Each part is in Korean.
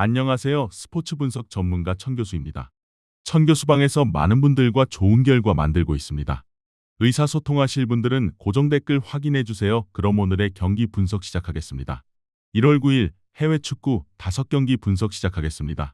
안녕하세요. 스포츠 분석 전문가 천교수입니다. 천교수방에서 많은 분들과 좋은 결과 만들고 있습니다. 의사소통하실 분들은 고정 댓글 확인해 주세요. 그럼 오늘의 경기 분석 시작하겠습니다. 1월 9일 해외 축구 5경기 분석 시작하겠습니다.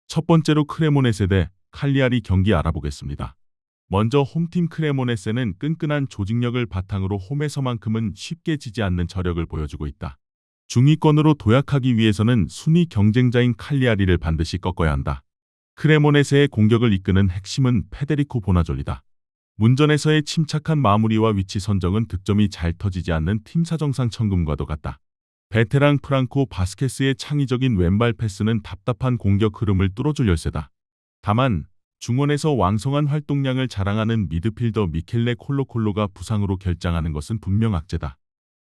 첫 번째로 크레모네세 대 칼리아리 경기 알아보겠습니다. 먼저 홈팀 크레모네세는 끈끈한 조직력을 바탕으로 홈에서만큼은 쉽게 지지 않는 저력을 보여주고 있다. 중위권으로 도약하기 위해서는 순위 경쟁자인 칼리아리를 반드시 꺾어야 한다. 크레모네세의 공격을 이끄는 핵심은 페데리코 보나졸리다. 문전에서의 침착한 마무리와 위치 선정은 득점이 잘 터지지 않는 팀 사정상 천금과도 같다. 베테랑 프랑코 바스케스의 창의적인 왼발 패스는 답답한 공격 흐름을 뚫어줄 열쇠다. 다만 중원에서 왕성한 활동량을 자랑하는 미드필더 미켈레 콜로콜로가 부상으로 결장하는 것은 분명 악재다.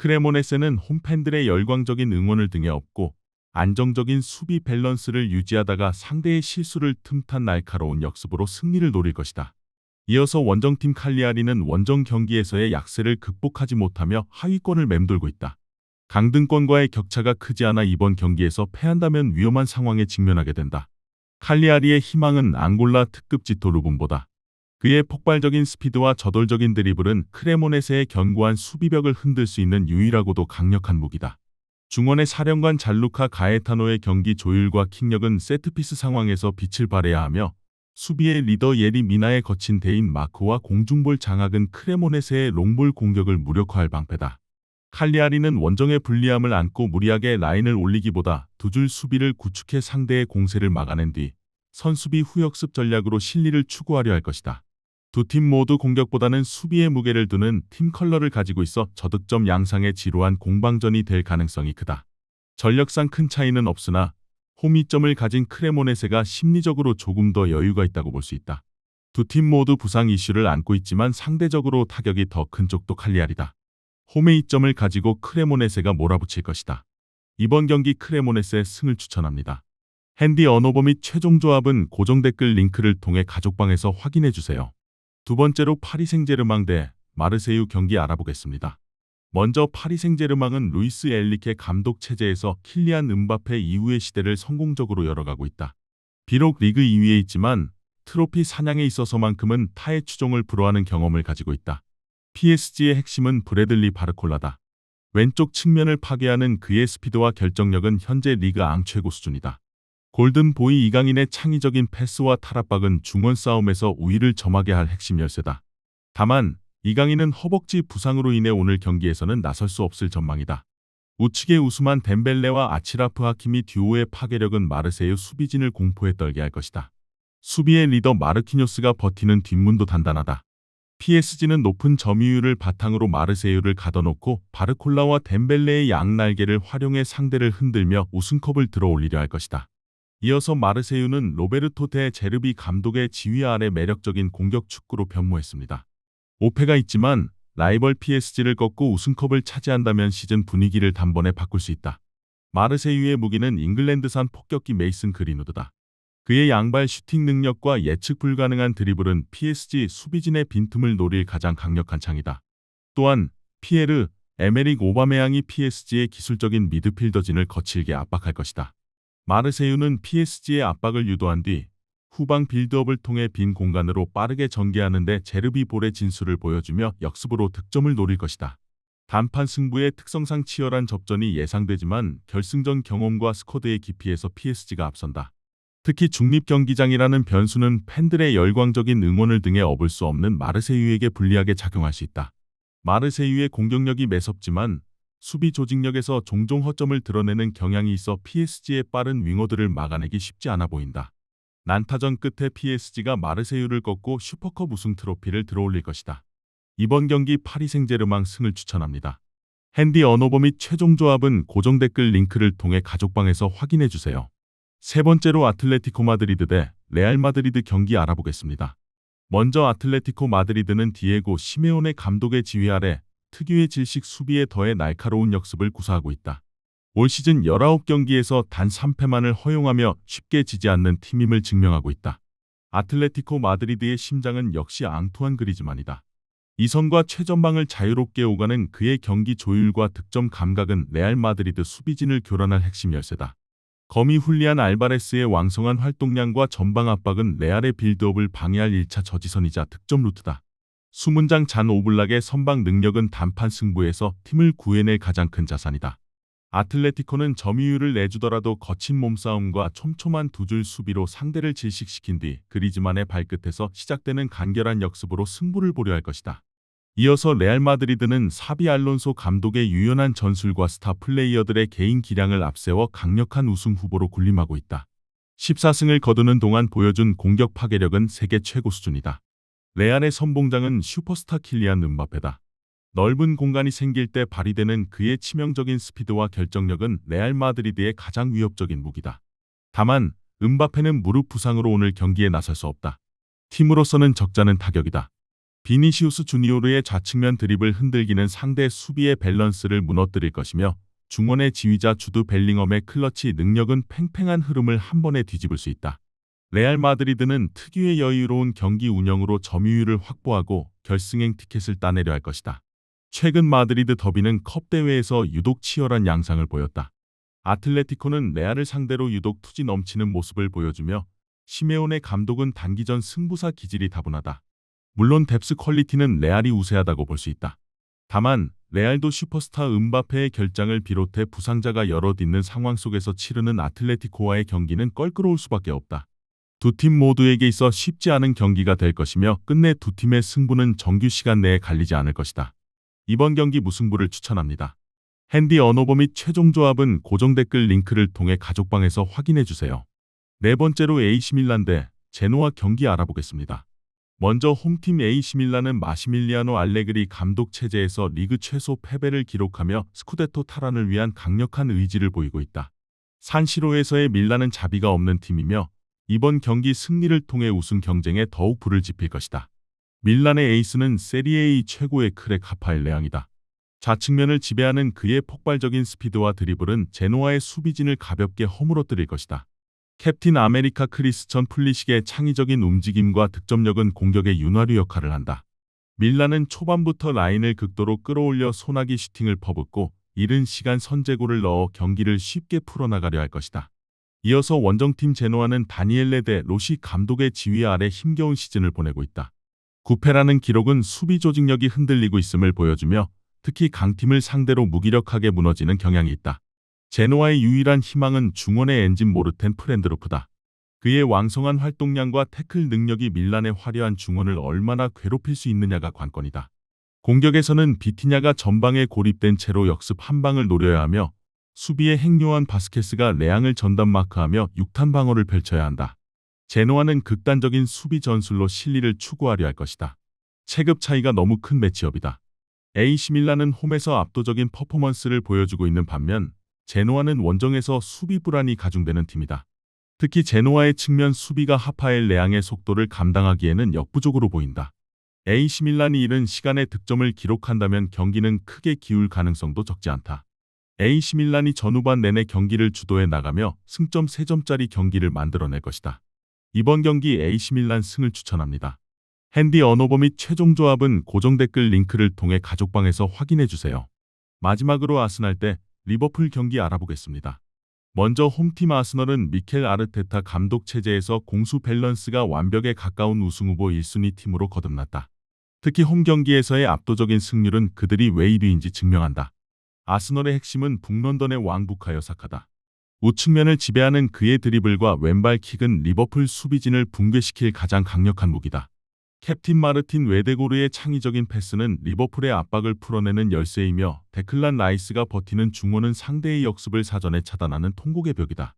크레모네세는 홈팬들의 열광적인 응원을 등에 업고 안정적인 수비 밸런스를 유지하다가 상대의 실수를 틈탄 날카로운 역습으로 승리를 노릴 것이다. 이어서 원정팀 칼리아리는 원정 경기에서의 약세를 극복하지 못하며 하위권을 맴돌고 있다. 강등권과의 격차가 크지 않아 이번 경기에서 패한다면 위험한 상황에 직면하게 된다. 칼리아리의 희망은 앙골라 특급 지토 루분보다. 그의 폭발적인 스피드와 저돌적인 드리블은 크레모네세의 견고한 수비벽을 흔들 수 있는 유일하고도 강력한 무기다. 중원의 사령관 잘루카 가에타노의 경기 조율과 킥력은 세트피스 상황에서 빛을 발해야 하며 수비의 리더 예리 미나의 거친 대인 마크와 공중볼 장악은 크레모네세의 롱볼 공격을 무력화할 방패다. 칼리아리는 원정의 불리함을 안고 무리하게 라인을 올리기보다 두 줄 수비를 구축해 상대의 공세를 막아낸 뒤 선수비 후역습 전략으로 실리를 추구하려 할 것이다. 두 팀 모두 공격보다는 수비에 무게를 두는 팀 컬러를 가지고 있어 저득점 양상의 지루한 공방전이 될 가능성이 크다. 전력상 큰 차이는 없으나 홈이점을 가진 크레모네세가 심리적으로 조금 더 여유가 있다고 볼 수 있다. 두 팀 모두 부상 이슈를 안고 있지만 상대적으로 타격이 더 큰 쪽도 칼리아리다. 홈의 이점을 가지고 크레모네세가 몰아붙일 것이다. 이번 경기 크레모네세 승을 추천합니다. 핸디 언어버 및 최종 조합은 고정 댓글 링크를 통해 가족방에서 확인해 주세요. 두 번째로 파리 생제르맹 대 마르세유 경기 알아보겠습니다. 먼저 파리 생제르맹은 루이스 엘리케 감독 체제에서 킬리안 음바페 이후의 시대를 성공적으로 열어가고 있다. 비록 리그 2위에 있지만 트로피 사냥에 있어서만큼은 타의 추종을 불허하는 경험을 가지고 있다. PSG의 핵심은 브래들리 바르콜라다. 왼쪽 측면을 파괴하는 그의 스피드와 결정력은 현재 리그 앙 최고 수준이다. 골든보이 이강인의 창의적인 패스와 탈압박은 중원 싸움에서 우위를 점하게 할 핵심 열쇠다. 다만 이강인은 허벅지 부상으로 인해 오늘 경기에서는 나설 수 없을 전망이다. 우측의 우스만 덴벨레와 아치라프 하키미 듀오의 파괴력은 마르세유 수비진을 공포에 떨게 할 것이다. 수비의 리더 마르키뇨스가 버티는 뒷문도 단단하다. PSG는 높은 점유율을 바탕으로 마르세유를 가둬놓고 바르콜라와 덴벨레의 양날개를 활용해 상대를 흔들며 우승컵을 들어올리려 할 것이다. 이어서 마르세유는 로베르토 데 제르비 감독의 지휘 아래 매력적인 공격 축구로 변모했습니다. 5패가 있지만 라이벌 PSG를 꺾고 우승컵을 차지한다면 시즌 분위기를 단번에 바꿀 수 있다. 마르세유의 무기는 잉글랜드산 폭격기 메이슨 그린우드다. 그의 양발 슈팅 능력과 예측 불가능한 드리블은 PSG 수비진의 빈틈을 노릴 가장 강력한 창이다. 또한 피에르 에메릭 오바메양이 PSG의 기술적인 미드필더진을 거칠게 압박할 것이다. 마르세유는 PSG의 압박을 유도한 뒤 후방 빌드업을 통해 빈 공간으로 빠르게 전개하는 데 제르비 볼의 진수를 보여주며 역습으로 득점을 노릴 것이다. 단판 승부의 특성상 치열한 접전이 예상되지만 결승전 경험과 스쿼드의 깊이에서 PSG가 앞선다. 특히 중립경기장이라는 변수는 팬들의 열광적인 응원을 등에 업을 수 없는 마르세유에게 불리하게 작용할 수 있다. 마르세유의 공격력이 매섭지만 수비 조직력에서 종종 허점을 드러내는 경향이 있어 PSG의 빠른 윙어들을 막아내기 쉽지 않아 보인다. 난타전 끝에 PSG가 마르세유를 꺾고 슈퍼컵 우승 트로피를 들어올릴 것이다. 이번 경기 파리 생제르맹 승을 추천합니다. 핸디 언어버 및 최종 조합은 고정 댓글 링크를 통해 가족방에서 확인해 주세요. 세 번째로 아틀레티코 마드리드 대 레알 마드리드 경기 알아보겠습니다. 먼저 아틀레티코 마드리드는 디에고 시메오네 감독의 지휘 아래 특유의 질식 수비에 더해 날카로운 역습을 구사하고 있다. 올 시즌 19경기에서 단 3패만을 허용하며 쉽게 지지 않는 팀임을 증명하고 있다. 아틀레티코 마드리드의 심장은 역시 앙투안 그리즈만이다. 이선과 최전방을 자유롭게 오가는 그의 경기 조율과 득점 감각은 레알 마드리드 수비진을 교란할 핵심 열쇠다. 거미 훌리안 알바레스의 왕성한 활동량과 전방 압박은 레알의 빌드업을 방해할 1차 저지선이자 득점 루트다. 수문장 잔 오블락의 선방 능력은 단판 승부에서 팀을 구해낼 가장 큰 자산이다. 아틀레티코는 점유율을 내주더라도 거친 몸싸움과 촘촘한 두 줄 수비로 상대를 질식시킨 뒤 그리즈만의 발끝에서 시작되는 간결한 역습으로 승부를 보려 할 것이다. 이어서 레알 마드리드는 사비 알론소 감독의 유연한 전술과 스타 플레이어들의 개인 기량을 앞세워 강력한 우승 후보로 군림하고 있다. 14승을 거두는 동안 보여준 공격 파괴력은 세계 최고 수준이다. 레알의 선봉장은 슈퍼스타 킬리안 음바페다. 넓은 공간이 생길 때 발휘되는 그의 치명적인 스피드와 결정력은 레알 마드리드의 가장 위협적인 무기다. 다만 음바페는 무릎 부상으로 오늘 경기에 나설 수 없다. 팀으로서는 적자는 타격이다. 비니시우스 주니오르의 좌측면 드리블 흔들기는 상대 수비의 밸런스를 무너뜨릴 것이며 중원의 지휘자 주드 벨링엄의 클러치 능력은 팽팽한 흐름을 한 번에 뒤집을 수 있다. 레알 마드리드는 특유의 여유로운 경기 운영으로 점유율을 확보하고 결승행 티켓을 따내려 할 것이다. 최근 마드리드 더비는 컵 대회에서 유독 치열한 양상을 보였다. 아틀레티코는 레알을 상대로 유독 투지 넘치는 모습을 보여주며 시메오네 감독은 단기전 승부사 기질이 다분하다. 물론 뎁스 퀄리티는 레알이 우세하다고 볼 수 있다. 다만 레알도 슈퍼스타 음바페의 결장을 비롯해 부상자가 여럿 있는 상황 속에서 치르는 아틀레티코와의 경기는 껄끄러울 수밖에 없다. 두 팀 모두에게 있어 쉽지 않은 경기가 될 것이며 끝내 두 팀의 승부는 정규 시간 내에 갈리지 않을 것이다. 이번 경기 무승부를 추천합니다. 핸디 언어버 및 최종 조합은 고정 댓글 링크를 통해 가족방에서 확인해주세요. 네 번째로 AC 밀란 대 제노아 경기 알아보겠습니다. 먼저 홈팀 AC 밀란은 마시밀리아노 알레그리 감독 체제에서 리그 최소 패배를 기록하며 스쿠데토 탈환을 위한 강력한 의지를 보이고 있다. 산시로에서의 밀란은 자비가 없는 팀이며 이번 경기 승리를 통해 우승 경쟁에 더욱 불을 지필 것이다. 밀란의 에이스는 세리에A 최고의 크랙 하파엘 레앙이다. 좌측면을 지배하는 그의 폭발적인 스피드와 드리블은 제노아의 수비진을 가볍게 허물어뜨릴 것이다. 캡틴 아메리카 크리스천 플리식의 창의적인 움직임과 득점력은 공격의 윤활유 역할을 한다. 밀란은 초반부터 라인을 극도로 끌어올려 소나기 슈팅을 퍼붓고 이른 시간 선제골을 넣어 경기를 쉽게 풀어나가려 할 것이다. 이어서 원정팀 제노아는 다니엘레 데 로시 감독의 지휘 아래 힘겨운 시즌을 보내고 있다. 9패라는 기록은 수비 조직력이 흔들리고 있음을 보여주며 특히 강팀을 상대로 무기력하게 무너지는 경향이 있다. 제노아의 유일한 희망은 중원의 엔진 모르텐 프렌드로프다. 그의 왕성한 활동량과 태클 능력이 밀란의 화려한 중원을 얼마나 괴롭힐 수 있느냐가 관건이다. 공격에서는 비티냐가 전방에 고립된 채로 역습 한 방을 노려야 하며 수비의 행요한 바스케스가 레앙을 전담 마크하며 6탄 방어를 펼쳐야 한다. 제노아는 극단적인 수비 전술로 실리를 추구하려 할 것이다. 체급 차이가 너무 큰 매치업이다. AC 밀란은 홈에서 압도적인 퍼포먼스를 보여주고 있는 반면 제노아는 원정에서 수비 불안이 가중되는 팀이다. 특히 제노아의 측면 수비가 하파엘 레앙의 속도를 감당하기에는 역부족으로 보인다. AC 밀란이 이른 시간에 득점을 기록한다면 경기는 크게 기울 가능성도 적지 않다. AC 밀란이 전후반 내내 경기를 주도해 나가며 승점 3점짜리 경기를 만들어낼 것이다. 이번 경기 AC 밀란 승을 추천합니다. 핸디 언어버 및 최종 조합은 고정 댓글 링크를 통해 가족방에서 확인해주세요. 마지막으로 아스날 대 리버풀 경기 알아보겠습니다. 먼저 홈팀 아스널은 미켈 아르테타 감독 체제에서 공수 밸런스가 완벽에 가까운 우승 후보 1순위 팀으로 거듭났다. 특히 홈 경기에서의 압도적인 승률은 그들이 왜 1위인지 증명한다. 아스널의 핵심은 북런던의 왕부카요 사카다. 우측면을 지배하는 그의 드리블과 왼발 킥은 리버풀 수비진을 붕괴시킬 가장 강력한 무기다. 캡틴 마르틴 웨데고르의 창의적인 패스는 리버풀의 압박을 풀어내는 열쇠이며 데클란 라이스가 버티는 중원은 상대의 역습을 사전에 차단하는 통곡의 벽이다.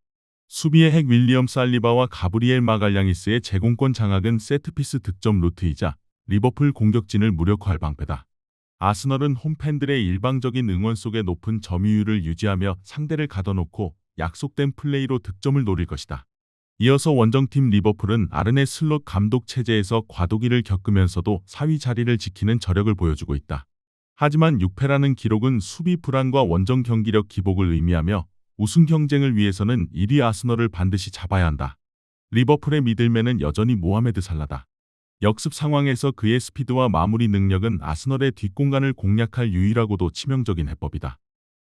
수비의 핵 윌리엄 살리바와 가브리엘 마갈량이스의 제공권 장악은 세트피스 득점 루트이자 리버풀 공격진을 무력화할 방패다. 아스널은 홈팬들의 일방적인 응원 속에 높은 점유율을 유지하며 상대를 가둬놓고 약속된 플레이로 득점을 노릴 것이다. 이어서 원정팀 리버풀은 아르네 슬롯 감독 체제에서 과도기를 겪으면서도 4위 자리를 지키는 저력을 보여주고 있다. 하지만 6패라는 기록은 수비 불안과 원정 경기력 기복을 의미하며 우승 경쟁을 위해서는 1위 아스널을 반드시 잡아야 한다. 리버풀의 미들맨은 여전히 모하메드 살라다. 역습 상황에서 그의 스피드와 마무리 능력은 아스널의 뒷공간을 공략할 유일하고도 치명적인 해법이다.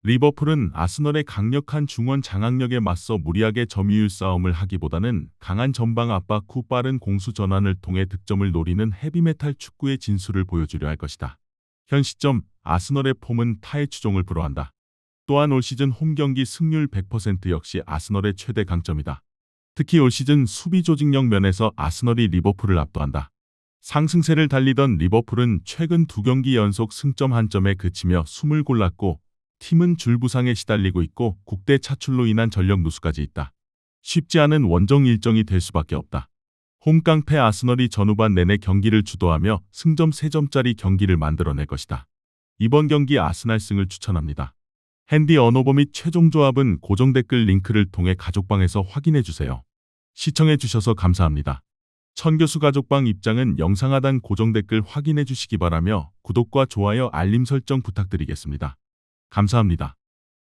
리버풀은 아스널의 강력한 중원 장악력에 맞서 무리하게 점유율 싸움을 하기보다는 강한 전방 압박 후 빠른 공수 전환을 통해 득점을 노리는 헤비메탈 축구의 진수를 보여주려 할 것이다. 현 시점 아스널의 폼은 타의 추종을 불허한다. 또한 올 시즌 홈 경기 승률 100% 역시 아스널의 최대 강점이다. 특히 올 시즌 수비 조직력 면에서 아스널이 리버풀을 압도한다. 상승세를 달리던 리버풀은 최근 2경기 연속 승점 한 점에 그치며 숨을 골랐고 팀은 줄부상에 시달리고 있고 국대 차출로 인한 전력 누수까지 있다. 쉽지 않은 원정 일정이 될 수밖에 없다. 홈깡패 아스널이 전후반 내내 경기를 주도하며 승점 3점짜리 경기를 만들어낼 것이다. 이번 경기 아스날 승을 추천합니다. 핸디 언어버 및 최종 조합은 고정 댓글 링크를 통해 가족방에서 확인해주세요. 시청해주셔서 감사합니다. 천교수 가족방 입장은 영상 하단 고정 댓글 확인해주시기 바라며 구독과 좋아요 알림 설정 부탁드리겠습니다. 감사합니다.